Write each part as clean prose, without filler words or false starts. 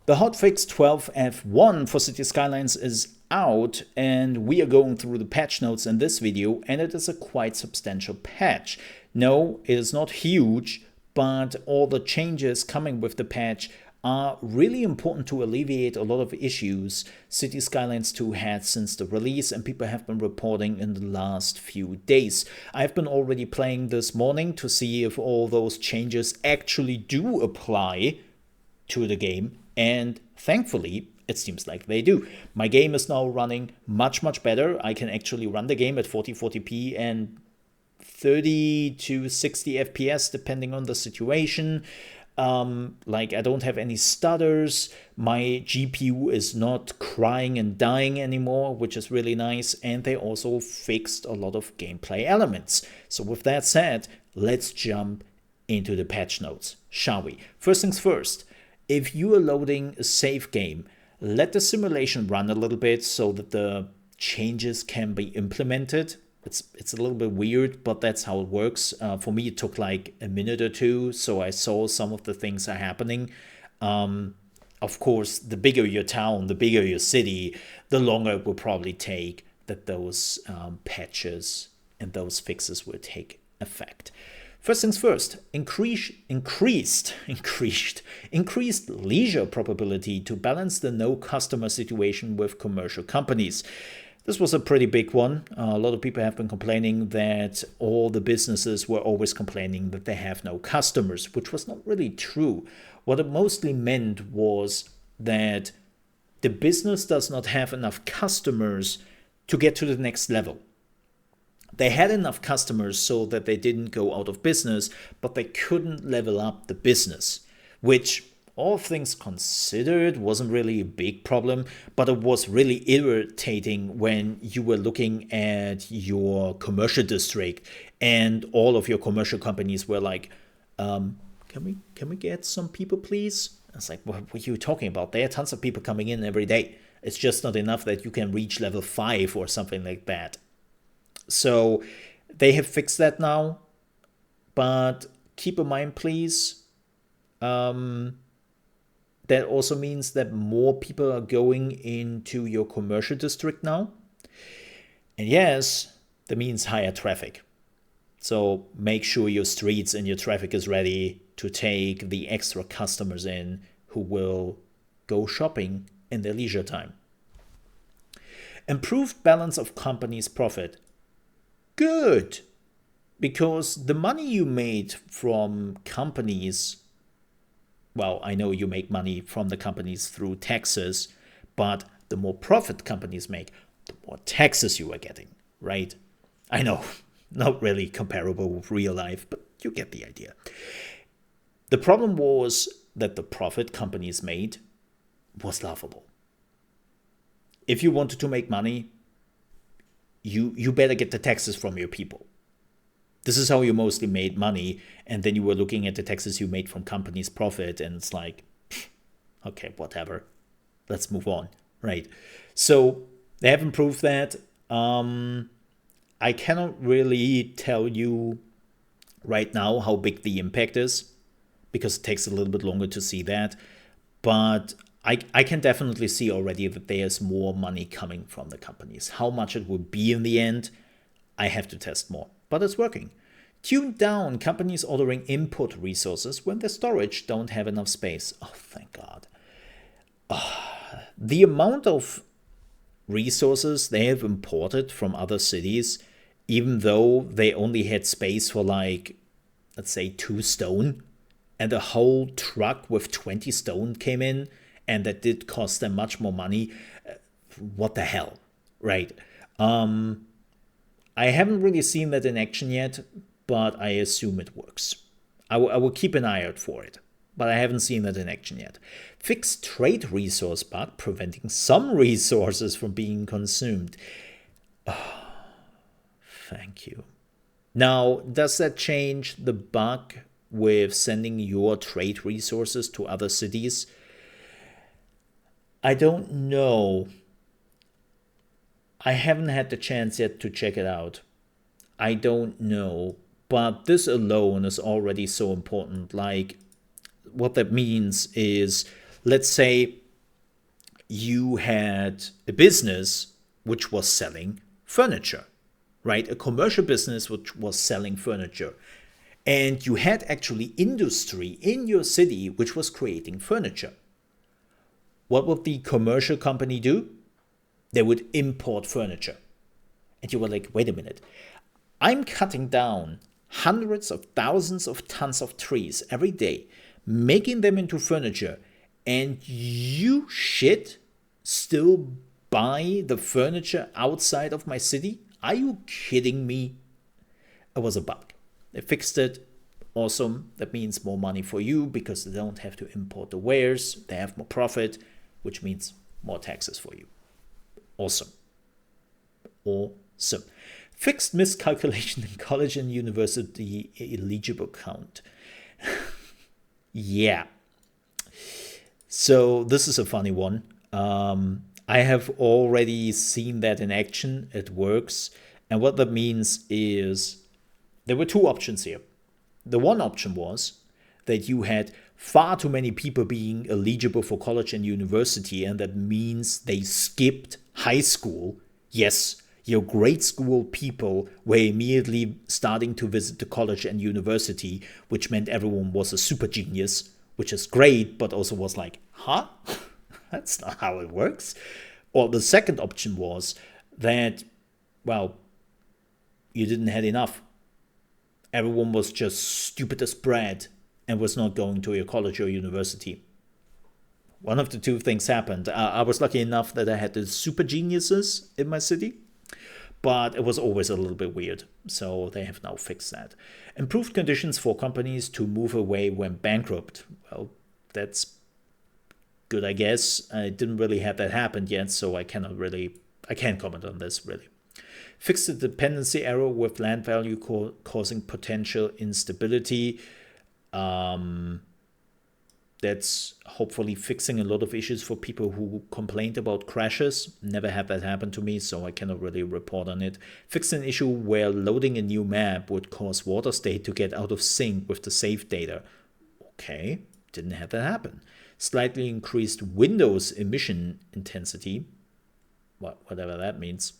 The hotfix 12F1 for City Skylines is out, and we are going through the patch notes in this video, and it is a quite substantial patch. No, it is not huge, but all the changes coming with the patch are really important to alleviate a lot of issues City Skylines 2 had since the release, and people have been reporting in the last few days. I've been already playing this morning to see if all those changes actually do apply to the game, and thankfully it seems like they do. My game is now running much better. I can actually run the game at 4040p and 30 to 60 FPS depending on the situation. Like, I don't have any stutters. My GPU is not crying and dying anymore, which is really nice, and they also fixed a lot of gameplay elements. So with that said, let's jump into the patch notes, shall we? First things first, if you are loading a save game, let the simulation run a little bit so that the changes can be implemented. It's a little bit weird, but that's how it works. For me, it took like a minute or two, so I saw some of the things are happening. Of course, the bigger your town, the bigger your city, the longer it will probably take that those patches and those fixes will take effect. First things first, increased leisure probability to balance the no customer situation with commercial companies. This was a pretty big one. A lot of people have been complaining that all the businesses were always complaining that they have no customers, which was not really true. What it mostly meant was that the business does not have enough customers to get to the next level. They had enough customers so that they didn't go out of business, but they couldn't level up the business, which, all things considered, wasn't really a big problem, but it was really irritating when you were looking at your commercial district and all of your commercial companies were like, can we get some people, please? It's like, what are you talking about? There are tons of people coming in every day. It's just not enough that you can reach level 5 or something like that. So they have fixed that now, but keep in mind, please, that also means that more people are going into your commercial district now. And yes, that means higher traffic. So make sure your streets and your traffic is ready to take the extra customers in who will go shopping in their leisure time. Improved balance of company's profit. Good, because the money you made from companies, well, I know you make money from the companies through taxes, but the more profit companies make, the more taxes you are getting, right? I know, not really comparable with real life, but you get the idea. The problem was that the profit companies made was laughable. If you wanted to make money, you better get the taxes from your people. This is how you mostly made money, and then you were looking at the taxes you made from companies' profit, and it's like, okay, whatever. Let's move on, right? So they have improved that. I cannot really tell you right now how big the impact is, because it takes a little bit longer to see that, but I can definitely see already that there's more money coming from the companies. How much it will be in the end, I have to test more, but it's working. Tuned down companies ordering input resources when their storage don't have enough space. Oh, thank God. The amount of resources they have imported from other cities, even though they only had space for like, let's say 2 stone, and a whole truck with 20 stone came in, and that did cost them much more money. What the hell, right? I haven't really seen that in action yet, but I assume it works. I will keep an eye out for it, but I haven't seen that in action yet. Fixed trade resource bug preventing some resources from being consumed. Oh, thank you. Now, does that change the bug with sending your trade resources to other cities? I don't know. I haven't had the chance yet to check it out. I don't know. But this alone is already so important. Like, what that means is Let's say you had a business which was selling furniture, right? A commercial business which was selling furniture. And you had actually industry in your city which was creating furniture. What would the commercial company do? They would import furniture. And you were like, wait a minute. I'm cutting down hundreds of thousands of tons of trees every day, making them into furniture, and you still buy the furniture outside of my city? Are you kidding me? It was a bug. They fixed it. Awesome. That means more money for you because they don't have to import the wares. They have more profit, which means more taxes for you. Awesome. Awesome. Fixed miscalculation in college and university eligible count. Yeah. So this is a funny one. I have already seen that in action. It works. And what that means is there were two options here. The one option was that you had far too many people being eligible for college and university, and that means they skipped high school. Yes, your grade school people were immediately starting to visit the college and university, which meant everyone was a super genius, which is great, but also was like, huh? That's not how it works. Or the second option was that, well, you didn't have enough. Everyone was just stupid as bread and was not going to your college or university. One of the two things happened. I was lucky enough that I had the super geniuses in my city, but it was always a little bit weird. So they have now fixed that. Improved conditions for companies to move away when bankrupt. Well, that's good, I guess. I didn't really have that happen yet, so I can't comment on this really. Fix the dependency error with land value causing potential instability. That's hopefully fixing a lot of issues for people who complained about crashes. Never had that happen to me, so I cannot really report on it. Fix an issue where loading a new map would cause water state to get out of sync with the save data. Okay, didn't have that happen. Slightly increased Windows emission intensity, whatever that means.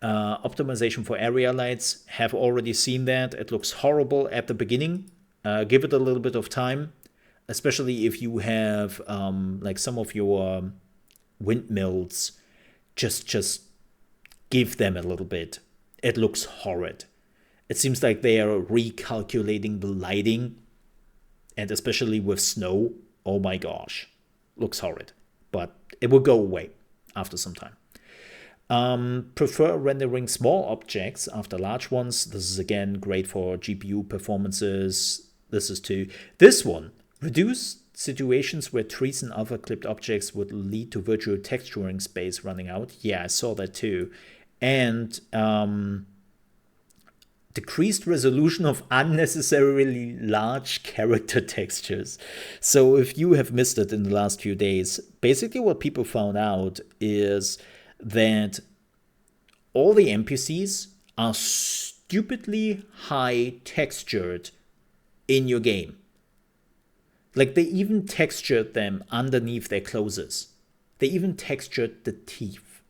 Optimization for area lights, have already seen that. It looks horrible at the beginning. Give it a little bit of time, especially if you have like some of your windmills. Just give them a little bit. It looks horrid. It seems like they are recalculating the lighting, and especially with snow. Oh my gosh, looks horrid. But it will go away after some time. Prefer rendering small objects after large ones. This is again great for GPU performances. This one, reduce situations where trees and other clipped objects would lead to virtual texturing space running out. Yeah, I saw that too. And decreased resolution of unnecessarily large character textures. So if you have missed it in the last few days, basically what people found out is that all the NPCs are stupidly high textured in your game. Like they even textured them underneath their clothes. They even textured the teeth.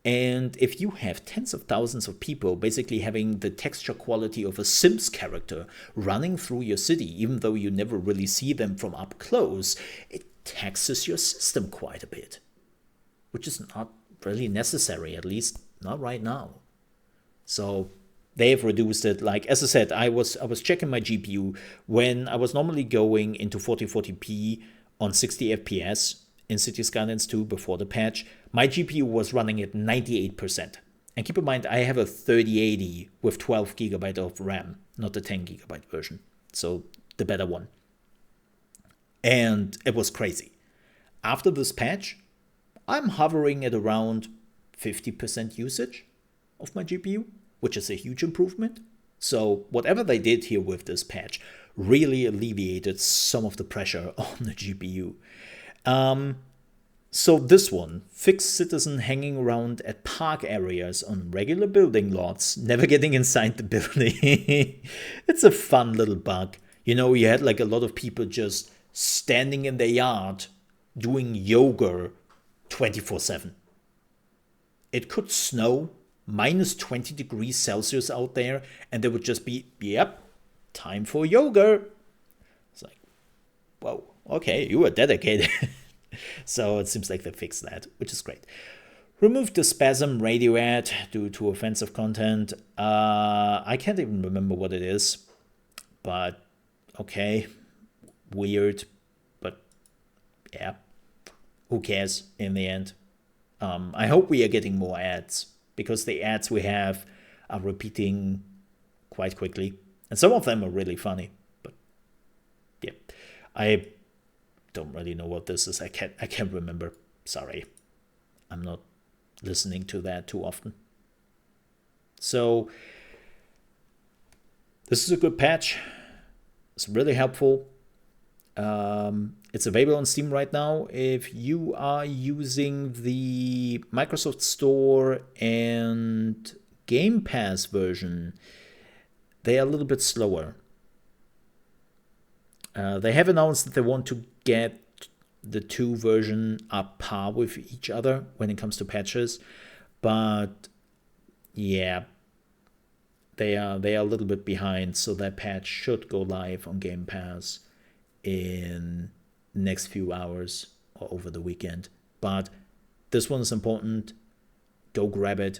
And if you have tens of thousands of people basically having the texture quality of a Sims character running through your city, even though you never really see them from up close, it taxes your system quite a bit, which is not really necessary, at least not right now. So they've reduced it. Like, as I said, I was checking my GPU when I was normally going into 4040p on 60 FPS in City Skylines 2 before the patch. My GPU was running at 98%. And keep in mind, I have a 3080 with 12 GB of RAM, not the 10 GB version. So the better one. And it was crazy. After this patch, I'm hovering at around 50% usage of my GPU, which is a huge improvement. So whatever they did here with this patch really alleviated some of the pressure on the GPU. So this one, fixed citizen hanging around at park areas on regular building lots, never getting inside the building. It's a fun little bug. You know, you had like a lot of people just standing in their yard doing yoga 24/7. It could snow minus 20 degrees Celsius out there, and they would just be, yep, time for yoga. It's like, whoa, okay, you are dedicated. So it seems like they fixed that, which is great. Remove the spasm radio ad due to offensive content. I can't even remember what it is, but okay, weird, but yeah, who cares in the end? I hope we are getting more ads, because the ads we have are repeating quite quickly, and some of them are really funny. But yeah, I don't really know what this is. I can't remember. Sorry, I'm not listening to that too often. So this is a good patch. It's really helpful. It's available on Steam right now. If you are using the Microsoft Store and Game Pass version, they are a little bit slower. They have announced that they want to get the two versions up par with each other when it comes to patches, but yeah, they are a little bit behind. So that patch should go live on Game Pass in the next few hours or over the weekend. But this one is important. Go grab it.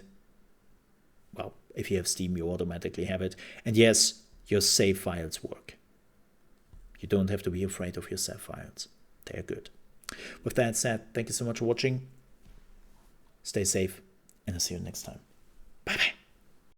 Well, if you have Steam, you automatically have it. And yes, your save files work. You don't have to be afraid of your save files. They're good. With that said, thank you so much for watching. Stay safe, and I'll see you next time. Bye-bye.